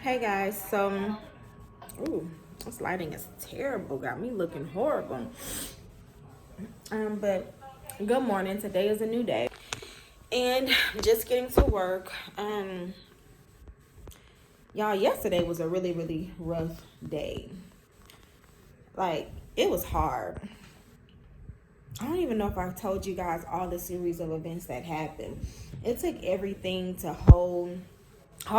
Hey guys, so ooh, this lighting is terrible. Got me looking horrible. But good morning. Today is a new day, and just getting to work. Y'all, yesterday was a really rough day. Like it was hard. I don't even know if I've told you guys all the series of events that happened. It took everything to hold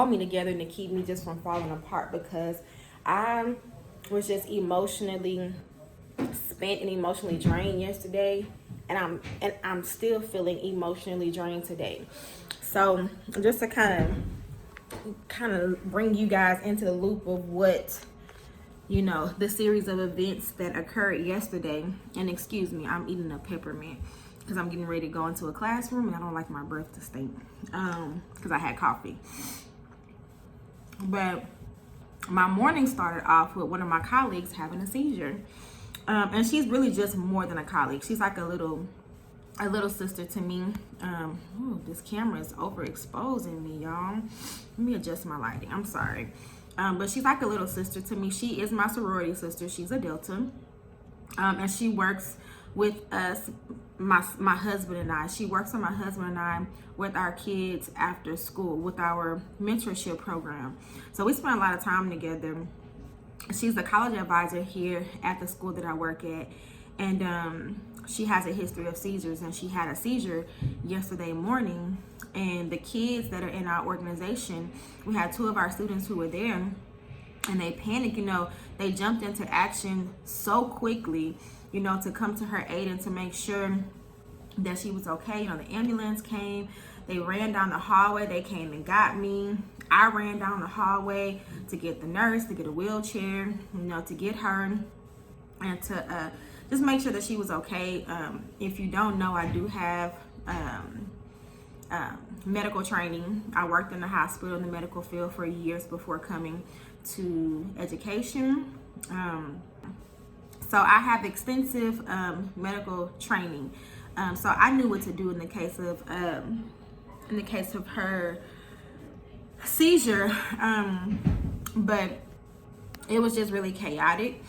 me together and to keep me just from falling apart because I was just emotionally spent and emotionally drained yesterday, and I'm still feeling emotionally drained today. So just to kind of bring you guys into the loop of what the series of events that occurred yesterday. And excuse me, I'm eating a peppermint because I'm getting ready to go into a classroom and I don't like my breath to stink because I had coffee. But my morning started off with one of my colleagues having a seizure. And she's really just more than a colleague. She's like a little sister to me. Ooh, this camera is overexposing me, y'all. Let me adjust my lighting. I'm sorry. But she's like a little sister to me. She is my sorority sister. She's a Delta. And she works with us, my husband and I. She works with my husband and I with our kids after school with our mentorship program. So we spend a lot of time together. She's the college advisor here at the school that I work at, and she has a history of seizures, and she had a seizure yesterday morning. And the kids that are in our organization, we had two of our students who were there, and they panicked. They jumped into action so quickly, to come to her aid and to make sure that she was okay. The ambulance came. They ran down the hallway. They came and got me. I ran down the hallway to get the nurse, to get a wheelchair, to get her and to just make sure that she was okay. If you don't know, I do have medical training. I worked in the hospital in the medical field for years before coming to education. So I have extensive medical training. So I knew what to do in the case of her seizure, but it was just really chaotic.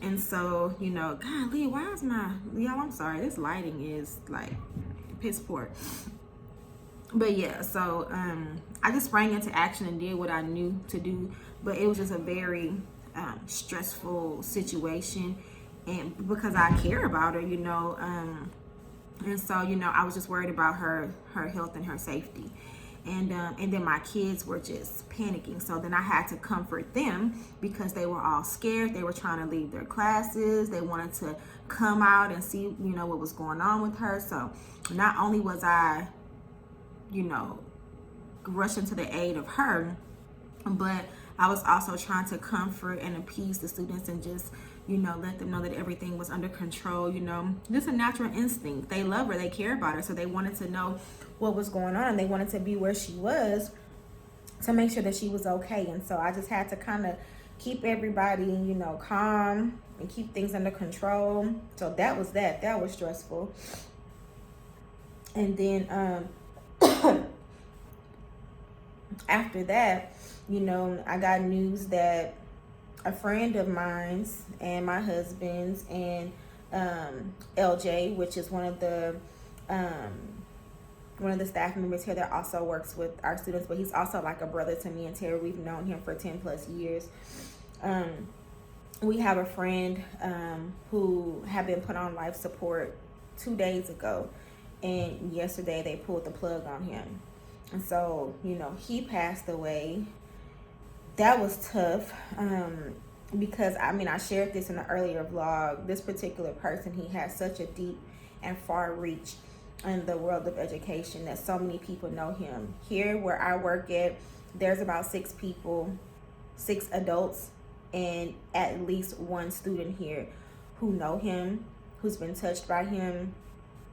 And so, golly, why is y'all, I'm sorry, this lighting is like piss poor. But yeah, so I just sprang into action and did what I knew to do, but it was just a very stressful situation, and because I care about her, and so I was just worried about her health and her safety. And then my kids were just panicking. So then I had to comfort them because they were all scared. They were trying to leave their classes. They wanted to come out and see, what was going on with her. So not only was I, rushing to the aid of her, but I was also trying to comfort and appease the students and just, let them know that everything was under control. Just a natural instinct. They love her. They care about her. So they wanted to know what was going on. They wanted to be where she was to make sure that she was okay. And so I just had to kind of keep everybody, calm and keep things under control. So that was that. That was stressful. And then after that, I got news that a friend of mine's and my husband's and LJ, which is one of the staff members here that also works with our students, but he's also like a brother to me and Terry. We've known him for 10 plus years. We have a friend who had been put on life support 2 days ago, and yesterday they pulled the plug on him. And so, he passed away. That was tough because, I shared this in an earlier vlog. This particular person, he has such a deep and far reach in the world of education that so many people know him. Here where I work at, there's about 6 people, 6 adults, and at least 1 student here who know him, who's been touched by him,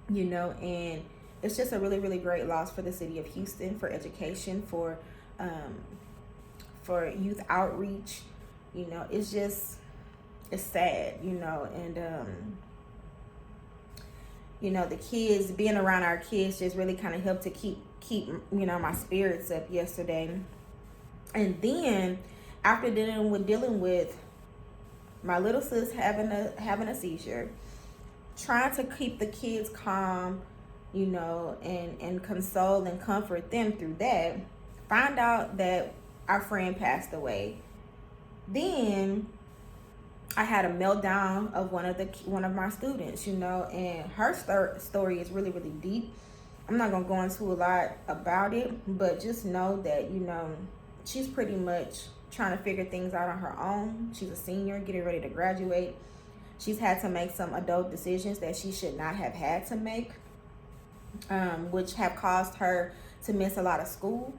and it's just a really great loss for the city of Houston, for education, for youth outreach. It's sad, and the kids, being around our kids just really kind of helped to keep my spirits up yesterday. And then after dealing with my little sis having a seizure, trying to keep the kids calm, you know, and console and comfort them through that, find out that our friend passed away. Then I had a meltdown of one of my students, you know, and her story is really, really deep. I'm not gonna go into a lot about it, but just know that, you know, she's pretty much trying to figure things out on her own. She's a senior, getting ready to graduate. She's had to make some adult decisions that she should not have had to make, which have caused her to miss a lot of school.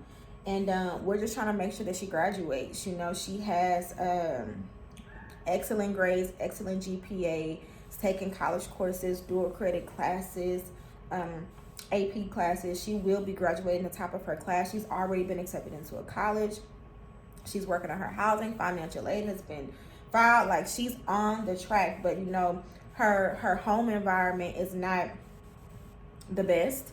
And we're just trying to make sure that she graduates. You know, she has excellent grades, excellent GPA, is taking college courses, dual credit classes, AP classes. She will be graduating the top of her class. She's already been accepted into a college. She's working on her housing. Financial aid has been filed. Like, she's on the track, but you know, her home environment is not the best.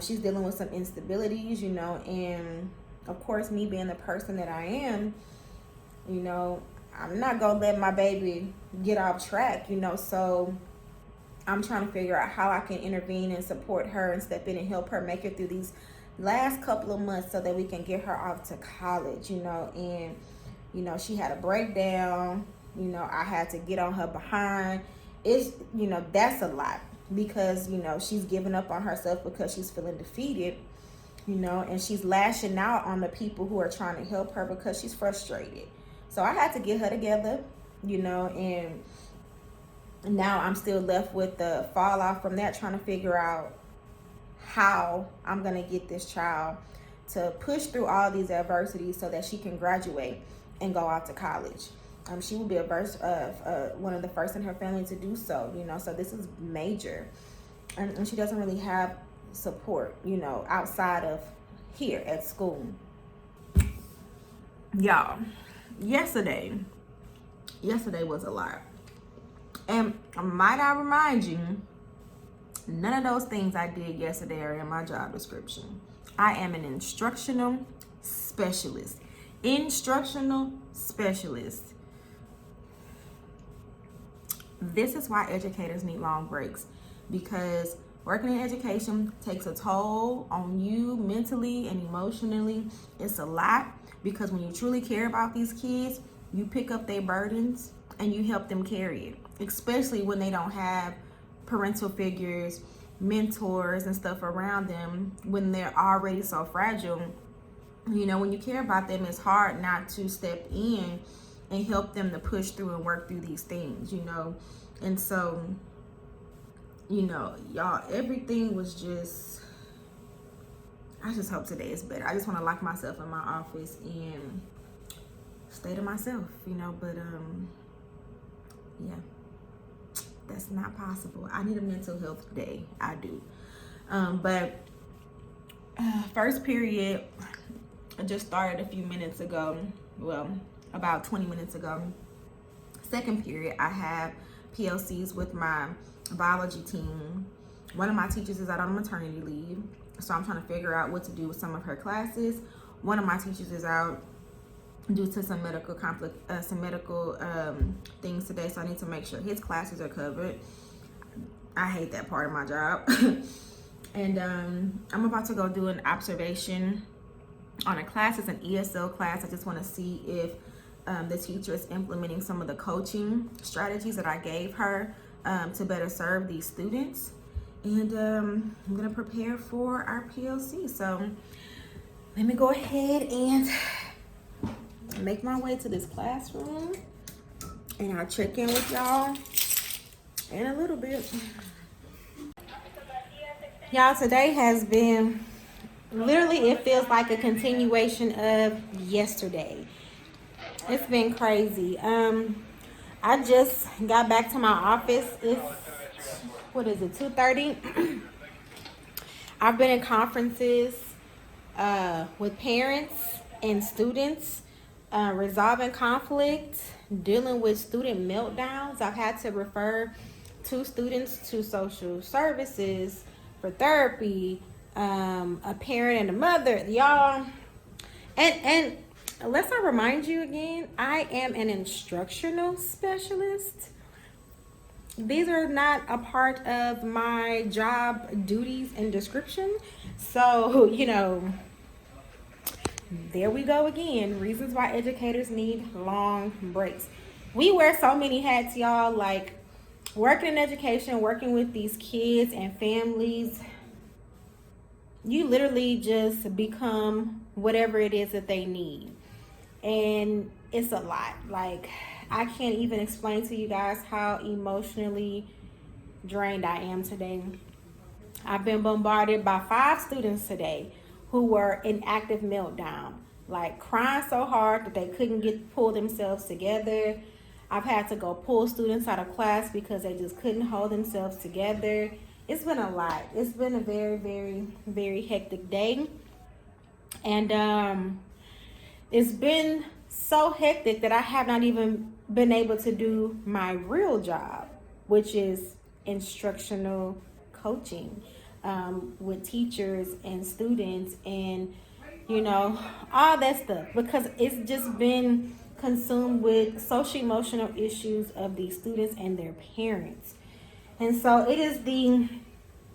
She's dealing with some instabilities, you know, and of course, me being the person that I am, you know, I'm not gonna let my baby get off track, you know, so I'm trying to figure out how I can intervene and support her and step in and help her make it through these last couple of months so that we can get her off to college, you know. And you know, she had a breakdown, you know, I had to get on her behind. It's, you know, that's a lot, because you know, she's giving up on herself because she's feeling defeated, you know, and she's lashing out on the people who are trying to help her because she's frustrated. So I had to get her together, you know, and now I'm still left with the fallout from that, trying to figure out how I'm going to get this child to push through all these adversities so that she can graduate and go out to college. She will be one of the first in her family to do so, you know, so this is major. And she doesn't really have support, you know, outside of here at school. Y'all, yesterday was a lot. And might I remind you, none of those things I did yesterday are in my job description. I am an instructional specialist. Instructional specialist. This is why educators need long breaks, because working in education takes a toll on you mentally and emotionally. It's a lot, because when you truly care about these kids, you pick up their burdens and you help them carry it, especially when they don't have parental figures, mentors and stuff around them, when they're already so fragile. You know, when you care about them, it's hard not to step in and help them to push through and work through these things, you know. And so, you know, y'all, everything was just, I just hope today is better. I just want to lock myself in my office and stay to myself, you know. But yeah, that's not possible. I need a mental health day. I do. But first period, I just started a few minutes ago. Well, about 20 minutes ago. Second period, I have PLCs with my biology team. One of my teachers is out on maternity leave, so I'm trying to figure out what to do with some of her classes. One of my teachers is out due to some medical things today, so I need to make sure his classes are covered. I hate that part of my job. And I'm about to go do an observation on a class. It's an ESL class. I just want to see if the teacher is implementing some of the coaching strategies that I gave her to better serve these students. And I'm going to prepare for our PLC. So let me go ahead and make my way to this classroom, and I'll check in with y'all in a little bit. Y'all, today has been literally, it feels like a continuation of yesterday. It's been crazy. I just got back to my office. It's, what is it, 2:30? I've been in conferences with parents and students, resolving conflict, dealing with student meltdowns. I've had to refer 2 students to social services for therapy, a parent and a mother, y'all. And let's not remind you again, I am an instructional specialist. These are not a part of my job duties and description. So, there we go again. Reasons why educators need long breaks. We wear so many hats, y'all. Like working in education, working with these kids and families, you literally just become whatever it is that they need. And it's a lot. Like, I can't even explain to you guys how emotionally drained I am today. I've been bombarded by 5 students today who were in active meltdown, like crying so hard that they couldn't pull themselves together. I've had to go pull students out of class because they just couldn't hold themselves together. It's been a lot. It's been a very, very, very hectic day. And it's been so hectic that I have not even been able to do my real job, which is instructional coaching with teachers and students and, all that stuff, because it's just been consumed with social emotional issues of these students and their parents. And so it is the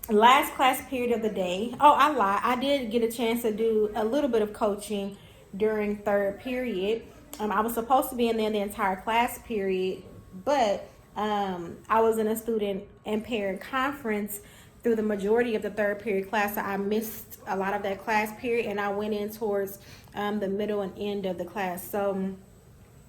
last class period of the day. Oh, I lied. I did get a chance to do a little bit of coaching during 3rd period. I was supposed to be in there the entire class period, but I was in a student and parent conference through the majority of the 3rd period class, so I missed a lot of that class period, and I went in towards the middle and end of the class. So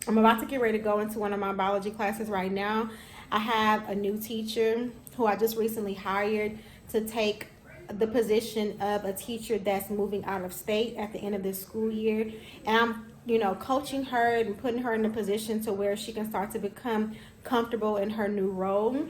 I'm about to get ready to go into one of my biology classes right now. I have a new teacher who I just recently hired to take the position of a teacher that's moving out of state at the end of this school year. And I'm, coaching her and putting her in a position to where she can start to become comfortable in her new role,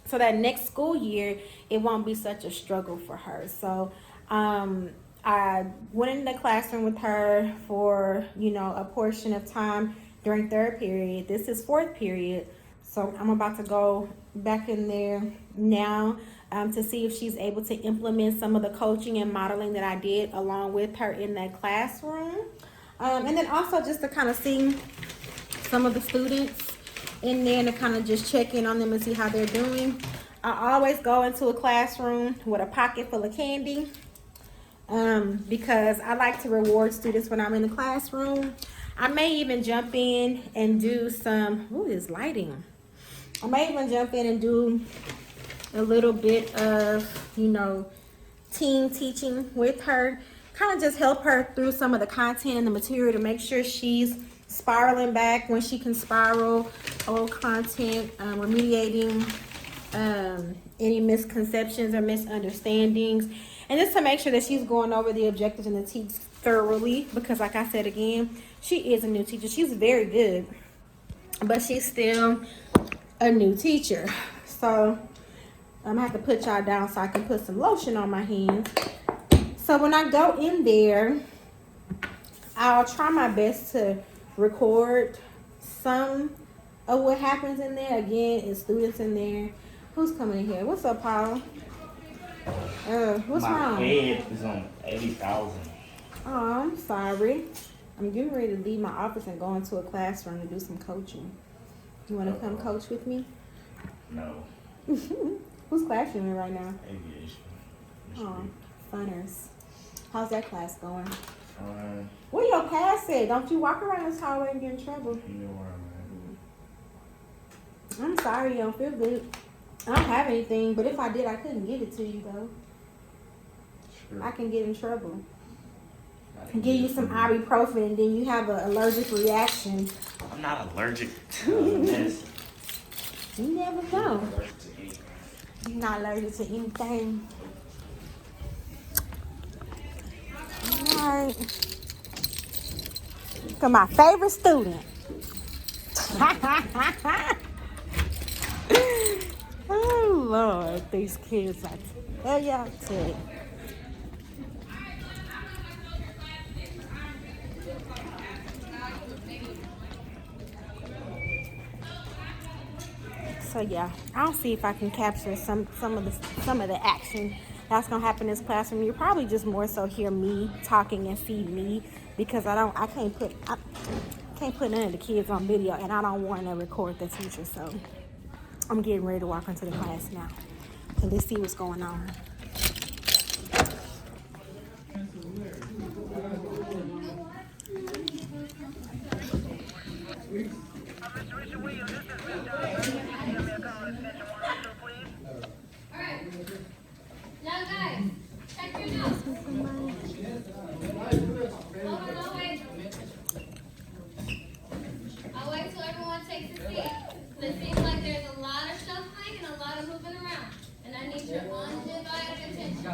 so that next school year, it won't be such a struggle for her. So I went in the classroom with her for, a portion of time during 3rd period. This is 4th period. So I'm about to go back in there now to see if she's able to implement some of the coaching and modeling that I did along with her in that classroom. And then also just to kind of see some of the students in there and to kind of just check in on them and see how they're doing. I always go into a classroom with a pocket full of candy because I like to reward students when I'm in the classroom. I may even jump in and do some, this lighting. I may even jump in and do a little bit of, team teaching with her. Kind of just help her through some of the content and the material to make sure she's spiraling back when she can spiral, old content, remediating any misconceptions or misunderstandings, and just to make sure that she's going over the objectives and the teach thoroughly, because like I said again, she is a new teacher. She's very good, but she's still a new teacher. So I'm gonna have to put y'all down so I can put some lotion on my hands. So when I go in there, I'll try my best to record some of what happens in there. Again, it's students in there. Who's coming in here? What's up, Paul? What's wrong? My head is on 80,000. Oh, I'm sorry. I'm getting ready to leave my office and go into a classroom to do some coaching. You want to come coach with me? No. Whose class you in right now? Aviation. Oh, funners. How's that class going? Fine. Where your pass at? Don't you walk around this hallway and get in trouble? You know where I'm I'm sorry you don't feel good. I don't have anything, but if I did, I couldn't give it to you, though. at. Sure. I can get in trouble. Give you some ibuprofen, and then you have an allergic reaction. I'm not allergic to medicine. You never know. I'm allergic to anything. You're not allergic to anything. Alright. Look at my favorite student. Oh, Lord. These kids, I tell y'all to. So yeah, I'll see if I can capture some of the action that's gonna happen in this classroom. You probably just more so hear me talking and see me, because I can't put none of the kids on video, and I don't want to record the teacher. So I'm getting ready to walk into the class now, and let's see what's going on. Now guys, check your notes. Hold on, I'll wait. I'll wait till everyone takes a seat. It seems like there's a lot of shuffling and a lot of moving around. And I need your undivided attention.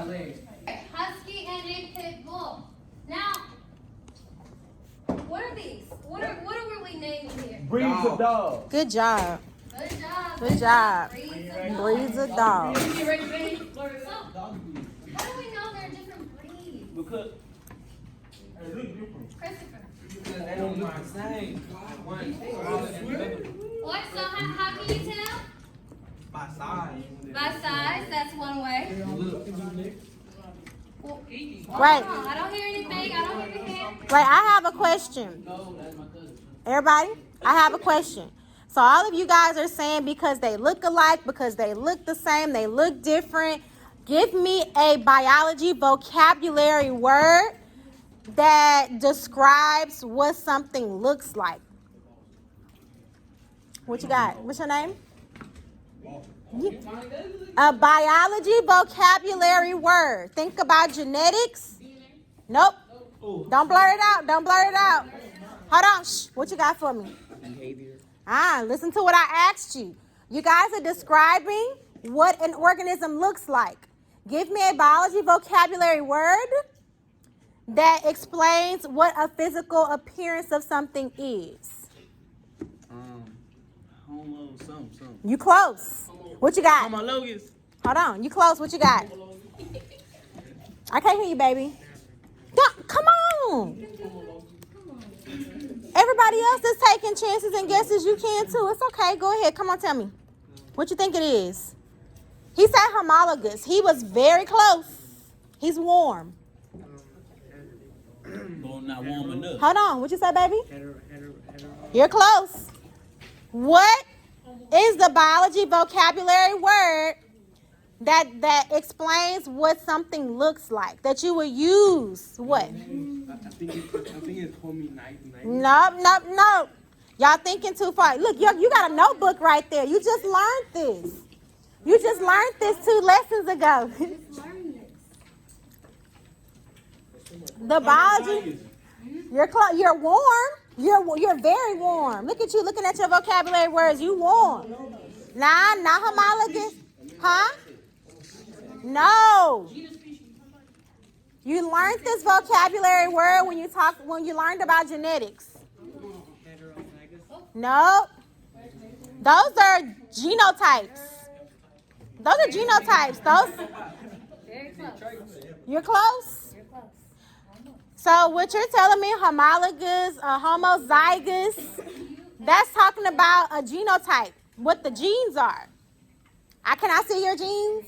Husky and a pit bull. Now, what are these? What are we naming here? Breeds of dog. Good job. Good job. Good job. Breeds of dogs. Breeds of dogs. So, how do we know they're different breeds? Because Christopher. they don't look the same. What? So how can you tell? By size. By size, that's one way. Well, Right. I don't hear anything. I don't hear your hand. Right, I have a question. Everybody, I have a question. So all of you guys are saying because they look alike, because they look the same, they look different. Give me a biology vocabulary word that describes what something looks like. What you got? What's your name? A biology vocabulary word. Think about genetics. Nope. Don't blur it out. Don't blur it out. Hold on. Shh. What you got for me? Behavior. Listen to what I asked you. You guys are describing what an organism looks like. Give me a biology vocabulary word that explains what a physical appearance of something is. Homo something. You close. What you got? Homologous. Hold on. You close. What you got? I can't hear you, baby. Come on. Everybody else is taking chances and guesses. You can too. It's okay. Go ahead. Come on, tell me. What you think it is? He said homologous. He was very close. He's warm. Well, not warm enough. Hold on. What you say, baby? You're close. What is the biology vocabulary word that explains what something looks like, that you would use? What? I think it's hominid. No. Y'all thinking too far. Look, you got a notebook right there. You just learned this. You just learned this 2 lessons ago. The biology. You're warm. You're very warm. Look at you looking at your vocabulary words. You warm. Nah, not homologous. Huh? No. You learned this vocabulary word when you learned about genetics. Nope. Those are genotypes. Those are genotypes. Very close. You're close? You're close. So what you're telling me, homologous, homozygous, that's talking about a genotype, what the genes are. Can I see your genes?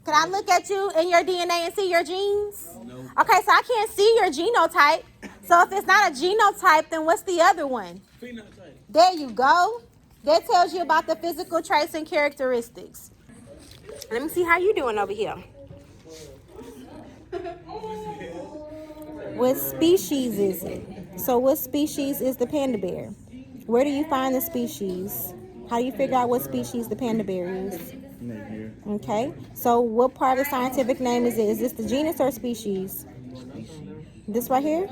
Can I look at you in your DNA and see your genes? No. Okay, so I can't see your genotype. So if it's not a genotype, then what's the other one? Phenotype. There you go. That tells you about the physical traits and characteristics. Let me see how you doing over here. What species is it? So what species is the panda bear? Where do you find the species? How do you figure out what species the panda bear is? Okay. So what part of the scientific name is it? Is this the genus or species? This right here?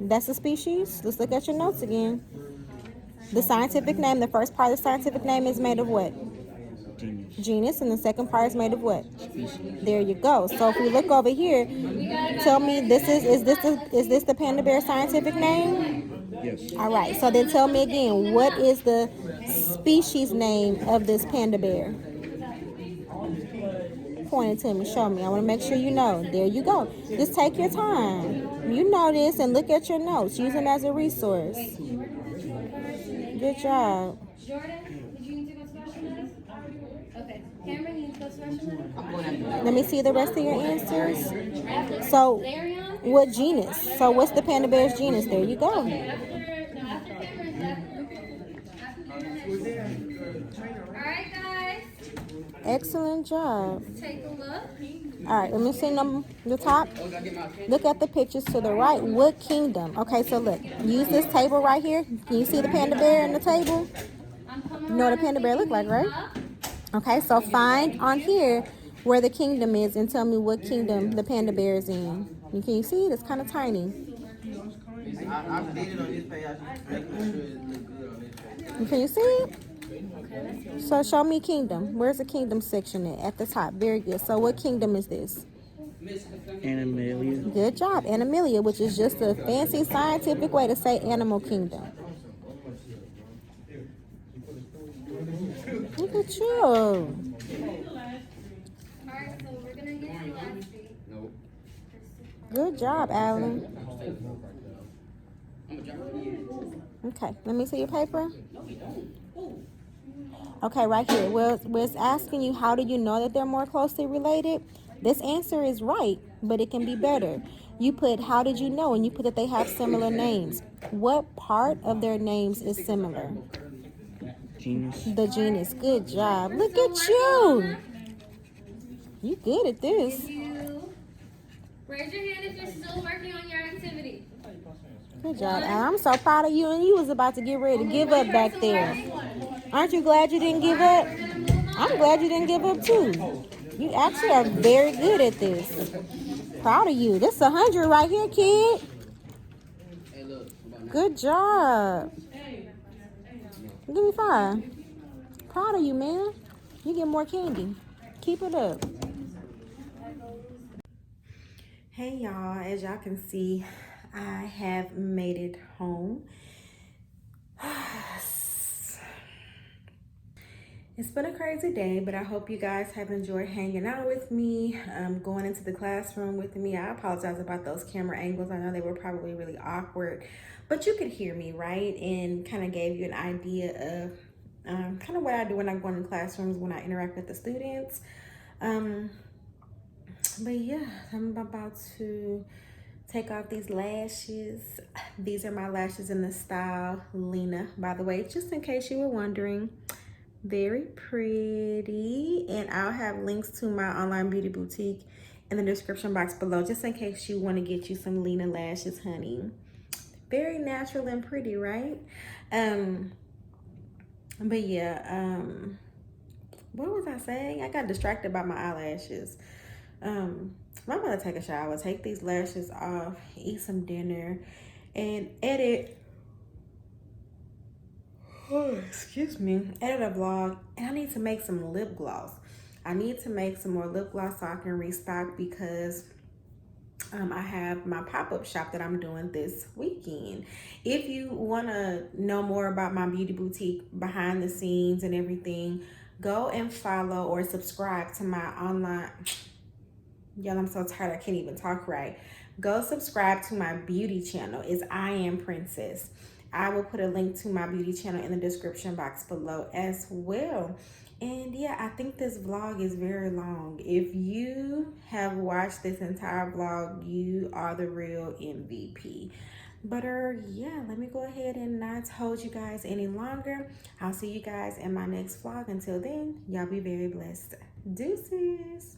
That's a species? Let's look at your notes again. The scientific name, the first part of the scientific name is made of what? Genus, and the second part is made of what? There you go. So if we look over here, tell me, is this the panda bear scientific name? Yes. All right. So then tell me again, what is the species name of this panda bear? Point it to me. Show me. I want to make sure you know. There you go. Just take your time. You know this and look at your notes. Use them as a resource. Good job. Jordan, did you need to go to the bathroom? Okay. Cameron, you need to go special. Let me see the rest of your answers. After So, Larion? what genus? So, what's the panda bear's genus? There you go. After Cameron is after. Alright, guys. Excellent job. Take a look. All right, let me see the top. Look at the pictures to the right. What kingdom? Okay, so look. Use this table right here. Can you see the panda bear in the table? You know what a panda bear look like, right? Okay, so find on here where the kingdom is and tell me what kingdom the panda bear is in. And can you see it? It's kind of tiny. I've seen it on this page. I just making sure it looks good on this page. Can you see it? So show me kingdom. Where's the kingdom section at the top? Very good. So what kingdom is this? Animalia. Good job. Animalia, which is just a fancy scientific way to say animal kingdom. Look at you. Alright, so we're gonna get you last week. Good job, Alan. Okay, let me see your paper. Okay, right here. Well, it's asking you, how do you know that they're more closely related? This answer is right, but it can be better. You put, how did you know? And you put that they have similar names. What part of their names is similar? Genus. The genus. Good job. Look at you. You good at this. You raise your hand if you're still working on your activity. Good job, Alan. I'm so proud of you, and you was about to get ready to give up back there. Aren't you glad you didn't give up? I'm glad you didn't give up too. You actually are very good at this. Proud of you. This is 100 right here, kid. Good job. Give me 5. Proud of you, man. You get more candy. Keep it up. Hey y'all, as y'all can see, I have made it home. It's been a crazy day, but I hope you guys have enjoyed hanging out with me, going into the classroom with me. I apologize about those camera angles. I know they were probably really awkward, but you could hear me, right? And kind of gave you an idea of kind of what I do when I go into classrooms, when I interact with the students. But yeah, I'm about to take off these lashes. These are my lashes in the style Lena, by the way, just in case you were wondering. Very pretty, and I'll have links to my online beauty boutique in the description box below, just in case you want to get you some Lena lashes, honey. Very natural and pretty, right? But yeah, what was I saying? I got distracted by my eyelashes. I'm gonna take a shower, take these lashes off, eat some dinner, and edit. Oh, excuse me. Edit a vlog, and I need to make some lip gloss. I need to make some more lip gloss so I can restock, because I have my pop-up shop that I'm doing this weekend. If you want to know more about my beauty boutique behind the scenes and everything, go and follow or subscribe to my online. Y'all, I'm so tired I can't even talk right. Go subscribe to my beauty channel. It's I Am Princess. I will put a link to my beauty channel in the description box below as well. And yeah, I think this vlog is very long. If you have watched this entire vlog, you are the real MVP. But yeah, let me go ahead and not hold you guys any longer. I'll see you guys in my next vlog. Until then, y'all be very blessed. Deuces.